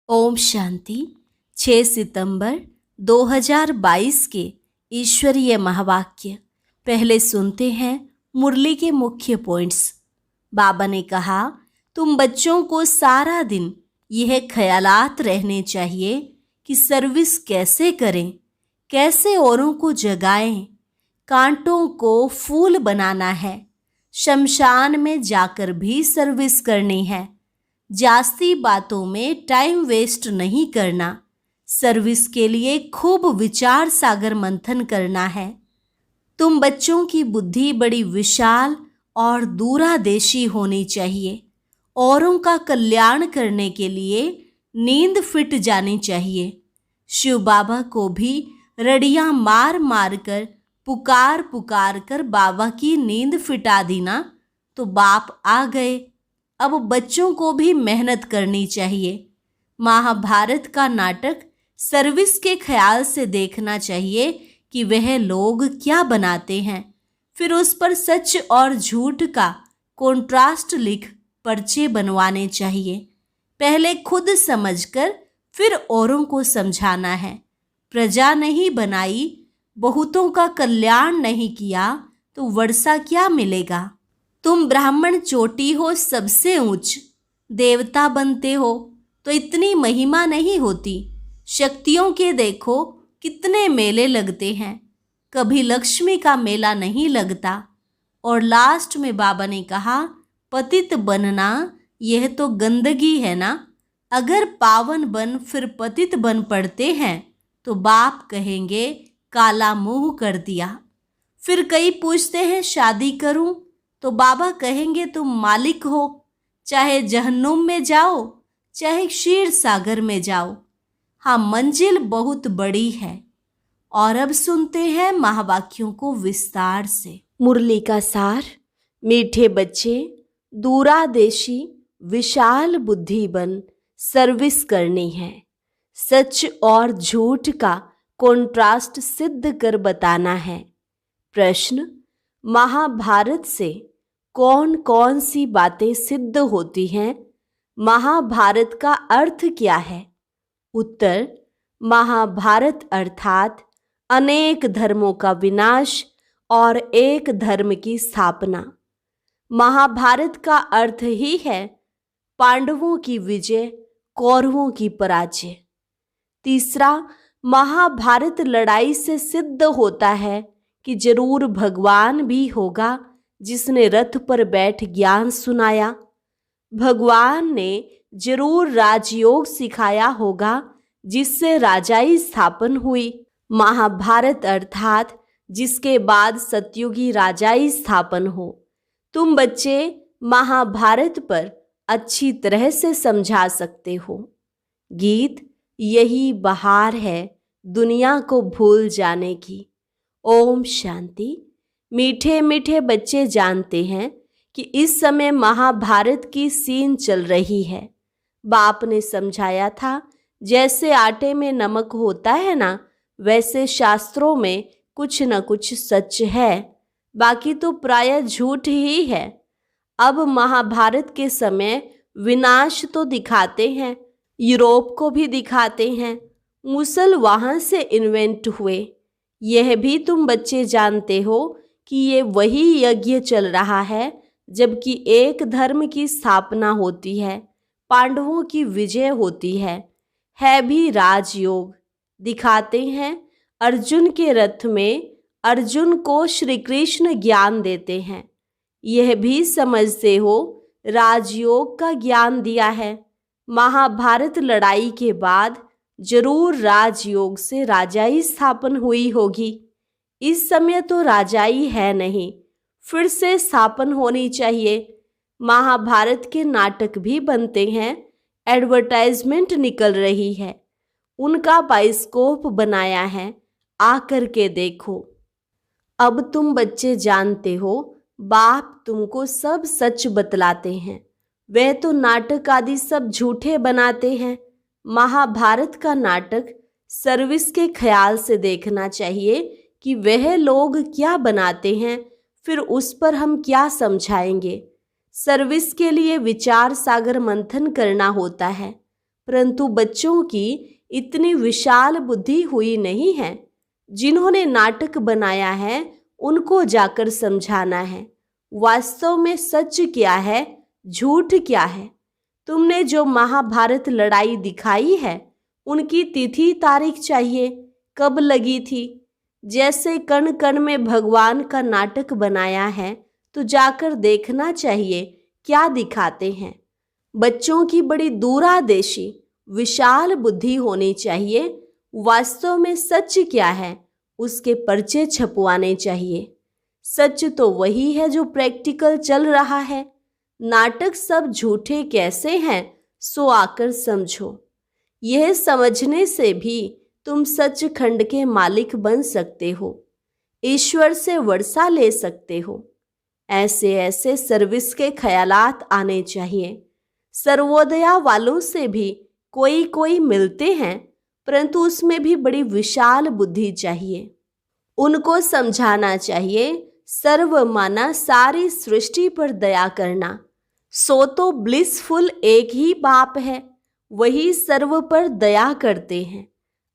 ओम शांति। 6 सितंबर 2022 के ईश्वरीय महावाक्य। पहले सुनते हैं मुरली के मुख्य पॉइंट्स। बाबा ने कहा, तुम बच्चों को सारा दिन यह ख्यालात रहने चाहिए कि सर्विस कैसे करें, कैसे औरों को जगाएं। कांटों को फूल बनाना है, शमशान में जाकर भी सर्विस करनी है। जास्ती बातों में टाइम वेस्ट नहीं करना। सर्विस के लिए खूब विचार सागर मंथन करना है। तुम बच्चों की बुद्धि बड़ी विशाल और दूरादेशी होनी चाहिए। औरों का कल्याण करने के लिए नींद फिट जानी चाहिए। शिव बाबा को भी रड़ियां मार मार कर पुकार कर बाबा की नींद फिटा दी ना, तो बाप आ गए। अब बच्चों को भी मेहनत करनी चाहिए। महाभारत का नाटक सर्विस के ख्याल से देखना चाहिए कि वह लोग क्या बनाते हैं। फिर उस पर सच और झूठ का कॉन्ट्रास्ट लिख पर्चे बनवाने चाहिए। पहले खुद समझकर फिर औरों को समझाना है। प्रजा नहीं बनाई, बहुतों का कल्याण नहीं किया तो वर्षा क्या मिलेगा। तुम ब्राह्मण चोटी हो, सबसे ऊंच देवता बनते हो तो इतनी महिमा नहीं होती। शक्तियों के देखो कितने मेले लगते हैं, कभी लक्ष्मी का मेला नहीं लगता। और लास्ट में बाबा ने कहा, पतित बनना यह तो गंदगी है ना। अगर पावन बन फिर पतित बन पड़ते हैं तो बाप कहेंगे काला मुंह कर दिया। फिर कई पूछते हैं शादी करूं, तो बाबा कहेंगे तुम मालिक हो, चाहे जहन्नुम में जाओ चाहे क्षीर सागर में जाओ। हाँ, मंजिल बहुत बड़ी है। और अब सुनते हैं महावाक्यों को विस्तार से। मुरली का सार। मीठे बच्चे, दूरादेशी विशाल बुद्धि बन सर्विस करनी है। सच और झूठ का कॉन्ट्रास्ट सिद्ध कर बताना है। प्रश्न, महाभारत से कौन कौन सी बातें सिद्ध होती हैं? महाभारत का अर्थ क्या है? उत्तर, महाभारत अर्थात अनेक धर्मों का विनाश और एक धर्म की स्थापना। महाभारत का अर्थ ही है पांडवों की विजय, कौरवों की पराजय। तीसरा, महाभारत लड़ाई से सिद्ध होता है कि जरूर भगवान भी होगा जिसने रथ पर बैठ ज्ञान सुनाया। भगवान ने जरूर राजयोग सिखाया होगा जिससे राजाई स्थापन हुई। महाभारत अर्थात जिसके बाद सतयुगी राजाई स्थापन हो। तुम बच्चे महाभारत पर अच्छी तरह से समझा सकते हो। गीत, यही बहार है दुनिया को भूल जाने की। ओम शांति। मीठे मीठे बच्चे जानते हैं कि इस समय महाभारत की सीन चल रही है। बाप ने समझाया था, जैसे आटे में नमक होता है ना, वैसे शास्त्रों में कुछ न कुछ सच है, बाकी तो प्रायः झूठ ही है। अब महाभारत के समय विनाश तो दिखाते हैं, यूरोप को भी दिखाते हैं, मुसल वहां से इन्वेंट हुए। यह भी तुम बच्चे जानते हो कि ये वही यज्ञ चल रहा है जबकि एक धर्म की स्थापना होती है, पांडवों की विजय होती है भी राजयोग। दिखाते हैं अर्जुन के रथ में अर्जुन को श्री कृष्ण ज्ञान देते हैं। यह भी समझते हो राजयोग का ज्ञान दिया है। महाभारत लड़ाई के बाद जरूर राजयोग से राजाई स्थापन हुई होगी। इस समय तो राजाई है नहीं, फिर से स्थापन होनी चाहिए। महाभारत के नाटक भी बनते हैं, एडवर्टाइजमेंट निकल रही है, उनका बाइस्कोप बनाया है, आकर के देखो। अब तुम बच्चे जानते हो बाप तुमको सब सच बतलाते हैं। वे तो नाटक आदि सब झूठे बनाते हैं। महाभारत का नाटक सर्विस के ख्याल से देखना चाहिए कि वह लोग क्या बनाते हैं, फिर उस पर हम क्या समझाएंगे। सर्विस के लिए विचार सागर मंथन करना होता है। परंतु बच्चों की इतनी विशाल बुद्धि हुई नहीं है। जिन्होंने नाटक बनाया है उनको जाकर समझाना है वास्तव में सच क्या है, झूठ क्या है। तुमने जो महाभारत लड़ाई दिखाई है उनकी तिथि तारीख चाहिए, कब लगी थी। जैसे कण कण में भगवान का नाटक बनाया है तो जाकर देखना चाहिए क्या दिखाते हैं। बच्चों की बड़ी दूरादेशी विशाल बुद्धि होनी चाहिए। वास्तव में सच क्या है उसके पर्चे छपवाने चाहिए। सच तो वही है जो प्रैक्टिकल चल रहा है। नाटक सब झूठे कैसे हैं सो आकर समझो। यह समझने से भी तुम सचखंड के मालिक बन सकते हो, ईश्वर से वर्षा ले सकते हो। ऐसे ऐसे सर्विस के ख्यालात आने चाहिए। सर्वोदया वालों से भी कोई कोई मिलते हैं, परंतु उसमें भी बड़ी विशाल बुद्धि चाहिए। उनको समझाना चाहिए सर्व माना सारी सृष्टि पर दया करना। सो तो ब्लिसफुल एक ही बाप है, वही सर्व पर दया करते हैं।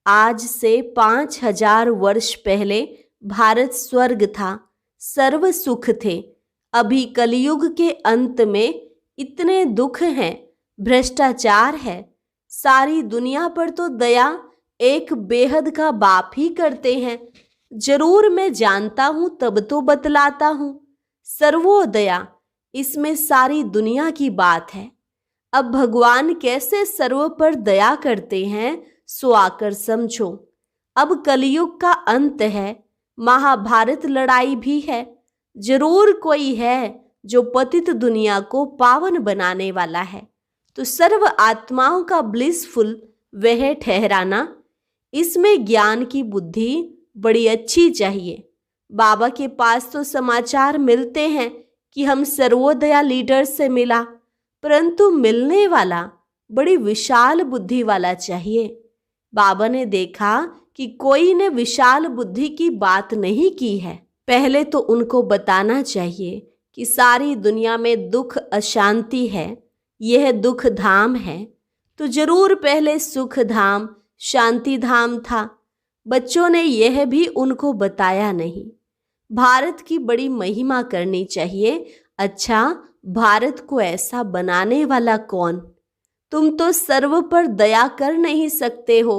आज से 5000 वर्ष पहले भारत स्वर्ग था, सर्व सुख थे। अभी कलयुग के अंत में इतने दुख हैं, भ्रष्टाचार है। सारी दुनिया पर तो दया एक बेहद का बाप ही करते हैं। जरूर मैं जानता हूं तब तो बतलाता हूं। सर्वोदया इसमें सारी दुनिया की बात है। अब भगवान कैसे सर्व पर दया करते हैं सो आकर समझो। अब कलयुग का अंत है, महाभारत लड़ाई भी है। जरूर कोई है जो पतित दुनिया को पावन बनाने वाला है, तो सर्व आत्माओं का ब्लिसफुल वह ठहराना। इसमें ज्ञान की बुद्धि बड़ी अच्छी चाहिए। बाबा के पास तो समाचार मिलते हैं कि हम सर्वोदया लीडर से मिला, परंतु मिलने वाला बड़ी विशाल बुद्धि वाला चाहिए। बाबा ने देखा कि कोई ने विशाल बुद्धि की बात नहीं की है। पहले तो उनको बताना चाहिए कि सारी दुनिया में दुख अशांति है, यह दुख धाम है, तो जरूर पहले सुख धाम शांति धाम था। बच्चों ने यह भी उनको बताया नहीं। भारत की बड़ी महिमा करनी चाहिए। अच्छा, भारत को ऐसा बनाने वाला कौन? तुम तो सर्व पर दया कर नहीं सकते हो।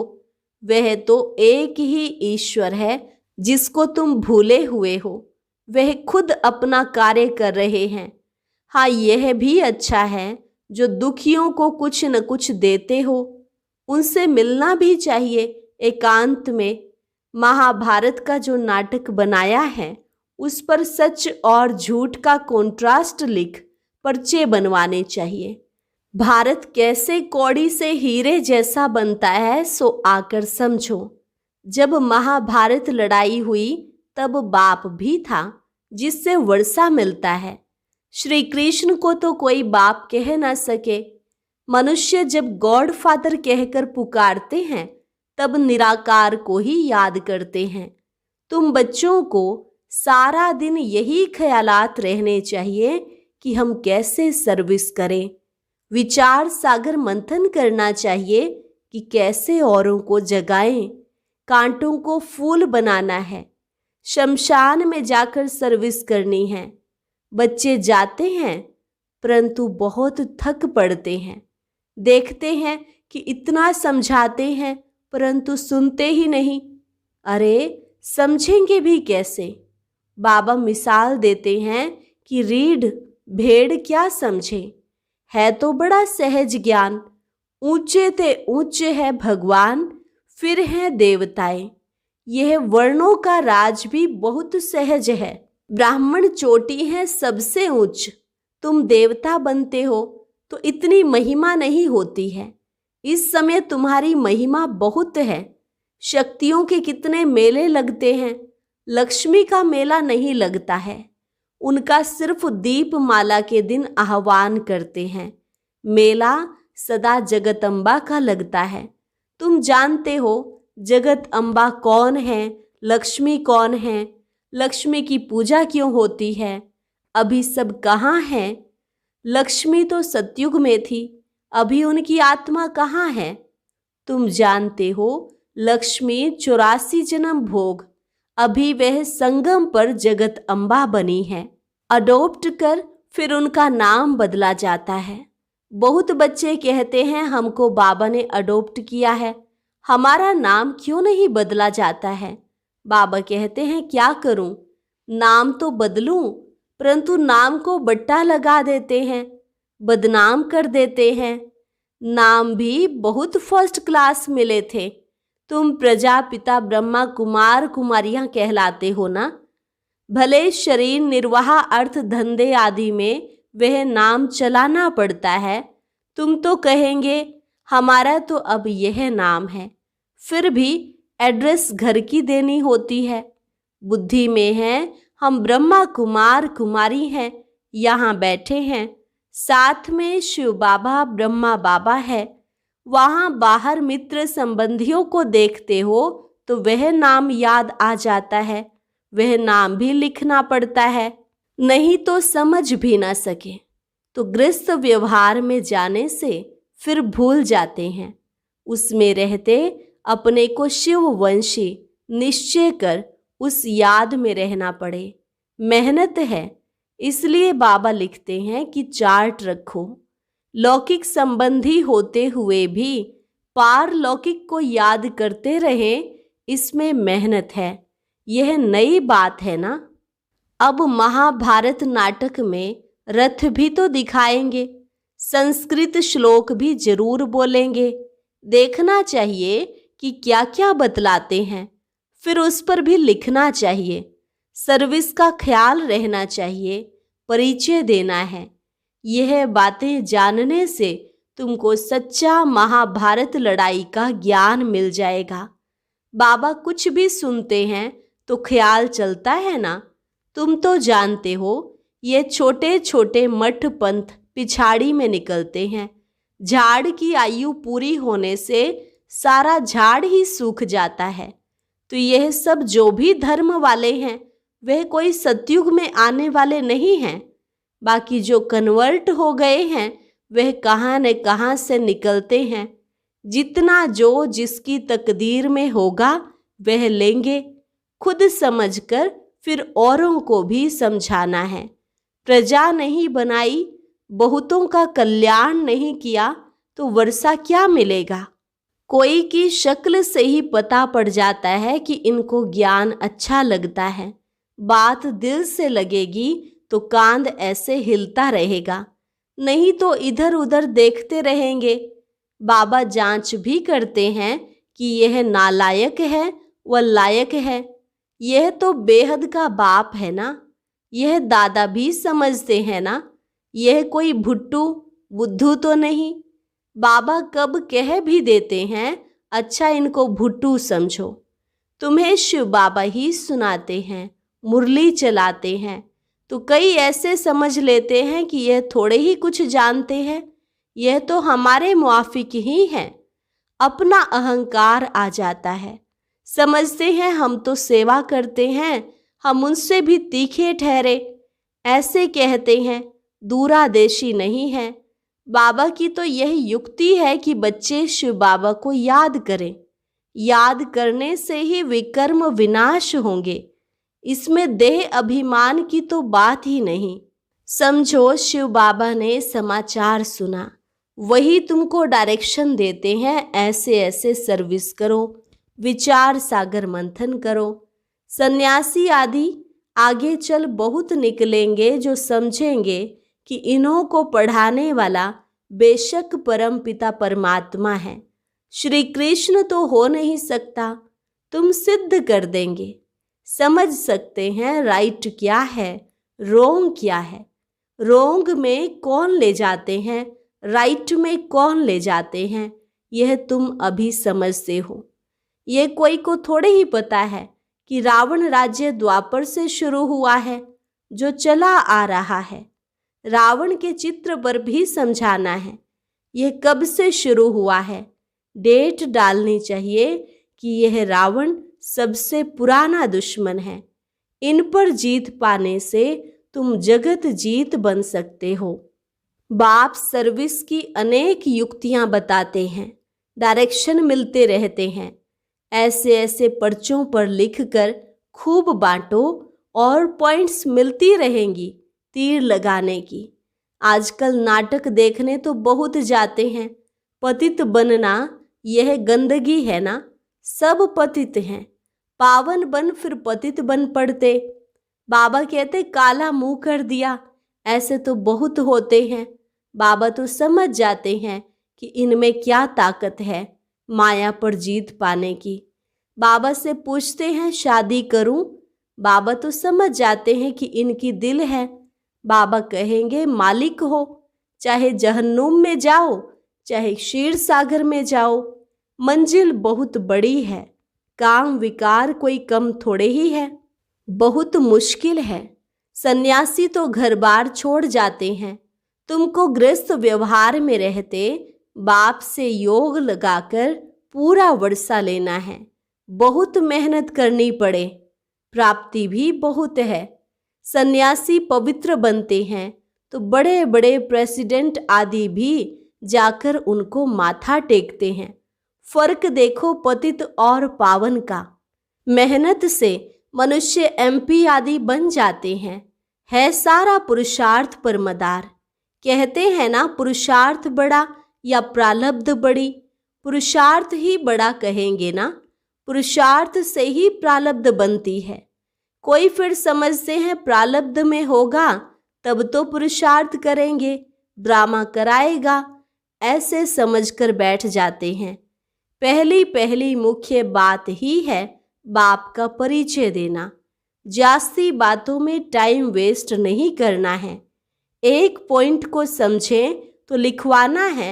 वह तो एक ही ईश्वर है जिसको तुम भूले हुए हो। वह खुद अपना कार्य कर रहे हैं। हाँ, यह भी अच्छा है जो दुखियों को कुछ न कुछ देते हो। उनसे मिलना भी चाहिए एकांत में। महाभारत का जो नाटक बनाया है उस पर सच और झूठ का कॉन्ट्रास्ट लिख पर्चे बनवाने चाहिए। भारत कैसे कौड़ी से हीरे जैसा बनता है सो आकर समझो। जब महाभारत लड़ाई हुई तब बाप भी था जिससे वर्षा मिलता है। श्री कृष्ण को तो कोई बाप कह ना सके। मनुष्य जब गॉड फादर कहकर पुकारते हैं तब निराकार को ही याद करते हैं। तुम बच्चों को सारा दिन यही ख्यालात रहने चाहिए कि हम कैसे सर्विस करें। विचार सागर मंथन करना चाहिए कि कैसे औरों को जगाएं। कांटों को फूल बनाना है, शमशान में जाकर सर्विस करनी है। बच्चे जाते हैं परंतु बहुत थक पड़ते हैं। देखते हैं कि इतना समझाते हैं परंतु सुनते ही नहीं। अरे समझेंगे भी कैसे? बाबा मिसाल देते हैं कि रीढ़ भेड़ क्या समझे, है तो बड़ा सहज ज्ञान। ऊंचे ते ऊंचे है भगवान, फिर है देवताएं। यह वर्णों का राज भी बहुत सहज है। ब्राह्मण चोटी है सबसे ऊंच। तुम देवता बनते हो तो इतनी महिमा नहीं होती है। इस समय तुम्हारी महिमा बहुत है। शक्तियों के कितने मेले लगते हैं, लक्ष्मी का मेला नहीं लगता है। उनका सिर्फ दीप माला के दिन आह्वान करते हैं। मेला सदा जगदम्बा का लगता है। तुम जानते हो जगत अम्बा कौन है, लक्ष्मी कौन है, लक्ष्मी की पूजा क्यों होती है, अभी सब कहाँ हैं? लक्ष्मी तो सतयुग में थी, अभी उनकी आत्मा कहाँ है? तुम जानते हो, लक्ष्मी 84 जन्म भोग, अभी वह संगम पर जगत अम्बा बनी है। अडॉप्ट कर फिर उनका नाम बदला जाता है। बहुत बच्चे कहते हैं हमको बाबा ने अडॉप्ट किया है, हमारा नाम क्यों नहीं बदला जाता है? बाबा कहते हैं क्या करूं, नाम तो बदलूं, परंतु नाम को बट्टा लगा देते हैं, बदनाम कर देते हैं। नाम भी बहुत फर्स्ट क्लास मिले थे। तुम प्रजापिता ब्रह्मा कुमार कुमारियां कहलाते हो ना। भले शरीर निर्वाह अर्थ धंधे आदि में वह नाम चलाना पड़ता है, तुम तो कहेंगे हमारा तो अब यह नाम है, फिर भी एड्रेस घर की देनी होती है। बुद्धि में है हम ब्रह्मा कुमार कुमारी हैं, यहाँ बैठे हैं, साथ में शिव बाबा ब्रह्मा बाबा है। वहाँ बाहर मित्र संबंधियों को देखते हो तो वह नाम याद आ जाता है, वह नाम भी लिखना पड़ता है, नहीं तो समझ भी ना सके तो गृहस्थ व्यवहार में जाने से फिर भूल जाते हैं। उसमें रहते अपने को शिववंशी निश्चय कर उस याद में रहना पड़े। मेहनत है, इसलिए बाबा लिखते हैं कि चार्ट रखो। लौकिक संबंधी होते हुए भी पारलौकिक को याद करते रहे, इसमें मेहनत है। यह नई बात है ना। अब महाभारत नाटक में रथ भी तो दिखाएंगे, संस्कृत श्लोक भी जरूर बोलेंगे। देखना चाहिए कि क्या क्या बतलाते हैं, फिर उस पर भी लिखना चाहिए। सर्विस का ख्याल रहना चाहिए, परिचय देना है। यह बातें जानने से तुमको सच्चा महाभारत लड़ाई का ज्ञान मिल जाएगा। बाबा कुछ भी सुनते हैं तो ख्याल चलता है ना। तुम तो जानते हो ये छोटे छोटे मठ पंथ पिछाड़ी में निकलते हैं। झाड़ की आयु पूरी होने से सारा झाड़ ही सूख जाता है। तो यह सब जो भी धर्म वाले हैं वह कोई सतयुग में आने वाले नहीं हैं। बाकी जो कन्वर्ट हो गए हैं वह कहाँ न कहाँ से निकलते हैं। जितना जो जिसकी तकदीर में होगा वह लेंगे। खुद समझकर फिर औरों को भी समझाना है। प्रजा नहीं बनाई, बहुतों का कल्याण नहीं किया तो वर्षा क्या मिलेगा। कोई की शक्ल से ही पता पड़ जाता है कि इनको ज्ञान अच्छा लगता है। बात दिल से लगेगी तो कांध ऐसे हिलता रहेगा, नहीं तो इधर उधर देखते रहेंगे। बाबा जांच भी करते हैं कि यह नालायक है व लायक है। यह तो बेहद का बाप है ना। यह दादा भी समझते हैं ना। यह कोई भुट्टू बुद्धू तो नहीं। बाबा कब कह भी देते हैं अच्छा इनको भुट्टू समझो। तुम्हें शिव बाबा ही सुनाते हैं, मुरली चलाते हैं, तो कई ऐसे समझ लेते हैं कि यह थोड़े ही कुछ जानते हैं, यह तो हमारे मुआफिक ही हैं। अपना अहंकार आ जाता है। समझते हैं हम तो सेवा करते हैं, हम उनसे भी तीखे ठहरे। ऐसे कहते हैं, दूरादेशी नहीं है। बाबा की तो यही युक्ति है कि बच्चे शिव बाबा को याद करें। याद करने से ही विकर्म विनाश होंगे। इसमें देह अभिमान की तो बात ही नहीं। समझो शिव बाबा ने समाचार सुना, वही तुमको डायरेक्शन देते हैं, ऐसे ऐसे सर्विस करो, विचार सागर मंथन करो। सन्यासी आदि आगे चल बहुत निकलेंगे जो समझेंगे कि इन्हों को पढ़ाने वाला बेशक परम पिता परमात्मा है। श्री कृष्ण तो हो नहीं सकता, तुम सिद्ध कर देंगे। समझ सकते हैं राइट क्या है, रोंग क्या है। रोंग में कौन ले जाते हैं, राइट में कौन ले जाते हैं, यह तुम अभी समझते हो। ये कोई को थोड़े ही पता है कि रावण राज्य द्वापर से शुरू हुआ है, जो चला आ रहा है। रावण के चित्र पर भी समझाना है यह कब से शुरू हुआ है। डेट डालनी चाहिए कि यह रावण सबसे पुराना दुश्मन है। इन पर जीत पाने से तुम जगत जीत बन सकते हो। बाप सर्विस की अनेक युक्तियां बताते हैं, डायरेक्शन मिलते रहते हैं। ऐसे ऐसे पर्चों पर लिखकर खूब बांटो और पॉइंट्स मिलती रहेंगी तीर लगाने की। आजकल नाटक देखने तो बहुत जाते हैं। पतित बनना यह गंदगी है ना? सब पतित हैं। पावन बन फिर पतित बन पड़ते। बाबा कहते काला मुंह कर दिया। ऐसे तो बहुत होते हैं। बाबा तो समझ जाते हैं कि इनमें क्या ताकत है माया पर जीत पाने की। बाबा से पूछते हैं शादी करूं? बाबा तो समझ जाते हैं कि इनकी दिल है। बाबा कहेंगे मालिक हो, चाहे जहन्नुम में जाओ चाहे क्षीर सागर में जाओ, मंजिल बहुत बड़ी है। काम विकार कोई कम थोड़े ही है, बहुत मुश्किल है। सन्यासी तो घर बार छोड़ जाते हैं। तुमको गृहस्थ व्यवहार में रहते बाप से योग लगाकर पूरा वर्षा लेना है। बहुत मेहनत करनी पड़े, प्राप्ति भी बहुत है। सन्यासी पवित्र बनते हैं तो बड़े बड़े प्रेसिडेंट आदि भी जाकर उनको माथा टेकते हैं। फर्क देखो पतित और पावन का। मेहनत से मनुष्य एमपी आदि बन जाते हैं। है सारा पुरुषार्थ पर मदार। कहते हैं ना पुरुषार्थ बड़ा या प्रारब्ध बड़ी। पुरुषार्थ ही बड़ा कहेंगे ना, पुरुषार्थ से ही प्रारब्ध बनती है। कोई फिर समझते हैं प्रारब्ध में होगा तब तो पुरुषार्थ करेंगे, ड्रामा कराएगा, ऐसे समझकर बैठ जाते हैं। पहली पहली मुख्य बात ही है बाप का परिचय देना। जास्ती बातों में टाइम वेस्ट नहीं करना है। एक पॉइंट को समझें तो लिखवाना है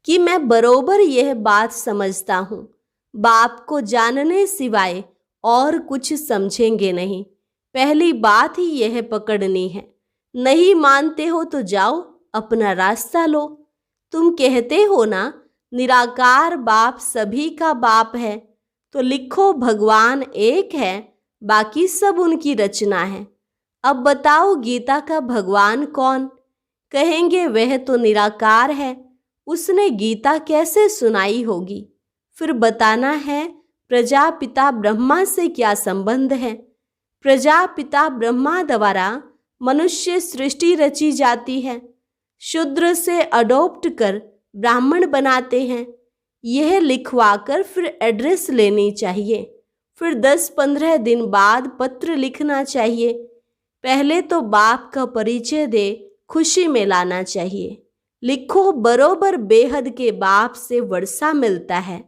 कि मैं बरोबर यह बात समझता हूँ। बाप को जानने सिवाय और कुछ समझेंगे नहीं। पहली बात ही यह पकड़नी है। नहीं मानते हो तो जाओ अपना रास्ता लो। तुम कहते हो ना निराकार बाप सभी का बाप है, तो लिखो भगवान एक है, बाकी सब उनकी रचना है। अब बताओ गीता का भगवान कौन? कहेंगे वह तो निराकार है, उसने गीता कैसे सुनाई होगी? फिर बताना है प्रजापिता ब्रह्मा से क्या संबंध है। प्रजापिता ब्रह्मा द्वारा मनुष्य सृष्टि रची जाती है। शूद्र से अडॉप्ट कर ब्राह्मण बनाते हैं। यह लिखवाकर फिर एड्रेस लेनी चाहिए। फिर 10-15 दिन बाद पत्र लिखना चाहिए। पहले तो बाप का परिचय दे खुशी में लाना चाहिए। लिखो बरोबर बेहद के बाप से वर्षा मिलता है।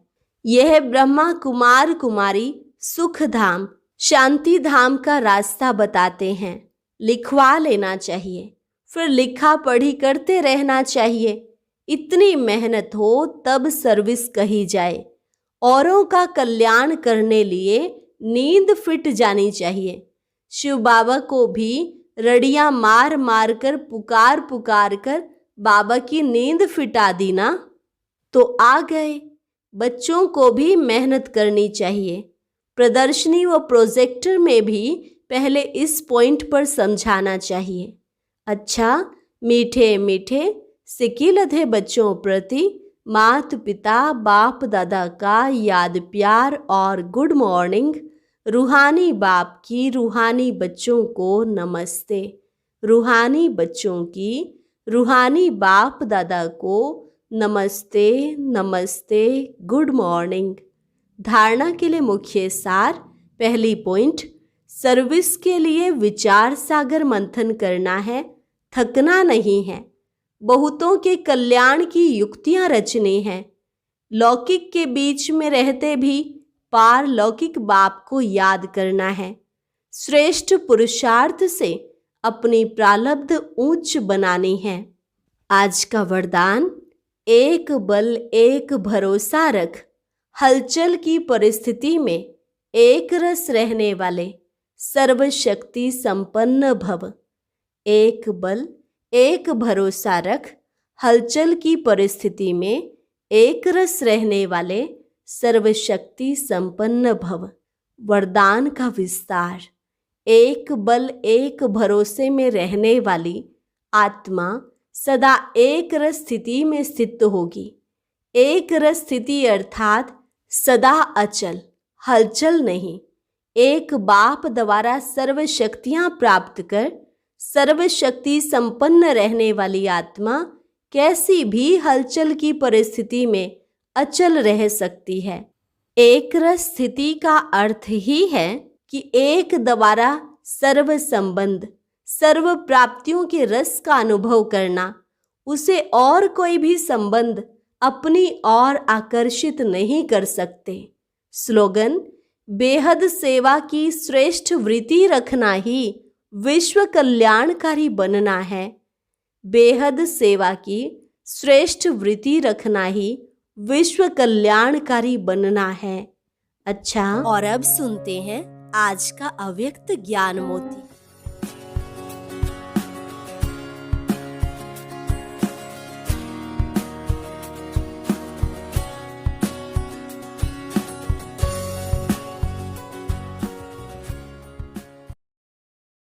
यह ब्रह्मा कुमार कुमारी सुख धाम शांति धाम का रास्ता बताते हैं। लिखवा लेना चाहिए, फिर लिखा पढ़ी करते रहना चाहिए। इतनी मेहनत हो तब सर्विस कही जाए। औरों का कल्याण करने लिए नींद फिट जानी चाहिए। शिव बाबा को भी रड़ियां मार मार कर पुकार पुकार कर बाबा की नींद फिटा दी ना, तो आ गए। बच्चों को भी मेहनत करनी चाहिए। प्रदर्शनी व प्रोजेक्टर में भी पहले इस पॉइंट पर समझाना चाहिए। अच्छा, मीठे मीठे सिकिलधे बच्चों प्रति मात पिता बाप दादा का याद प्यार और गुड मॉर्निंग। रूहानी बाप की रूहानी बच्चों को नमस्ते। रूहानी बच्चों की रूहानी बाप दादा को नमस्ते नमस्ते, गुड मॉर्निंग। धारणा के लिए मुख्य सार। पहली पॉइंट, सर्विस के लिए विचार सागर मंथन करना है, थकना नहीं है। बहुतों के कल्याण की युक्तियां रचनी हैं। लौकिक के बीच में रहते भी पारलौकिक बाप को याद करना है। श्रेष्ठ पुरुषार्थ से अपनी प्रारब्ध ऊंच बनानी है। आज का वरदान, एक बल एक भरोसा रख, हलचल की परिस्थिति में एक रस रहने वाले सर्वशक्ति संपन्न भव। एक बल एक भरोसा रख, हलचल की परिस्थिति में एक रस रहने वाले सर्वशक्ति संपन्न भव। वरदान का विस्तार। एक बल एक भरोसे में रहने वाली आत्मा सदा एक रस स्थिति में स्थित होगी। एक रस स्थिति अर्थात सदा अचल, हलचल नहीं। एक बाप द्वारा सर्व शक्तियां प्राप्त कर सर्वशक्ति संपन्न रहने वाली आत्मा कैसी भी हलचल की परिस्थिति में अचल रह सकती है। एक रस स्थिति का अर्थ ही है कि एक द्वारा सर्व संबंध, सर्व प्राप्तियों के रस का अनुभव करना। उसे और कोई भी संबंध अपनी ओर आकर्षित नहीं कर सकते। स्लोगन: बेहद सेवा की श्रेष्ठ वृत्ति रखना ही विश्व कल्याणकारी बनना है। बेहद सेवा की श्रेष्ठ वृत्ति रखना ही विश्व कल्याणकारी बनना है। अच्छा, और अब सुनते हैं आज का अव्यक्त ज्ञान मोती।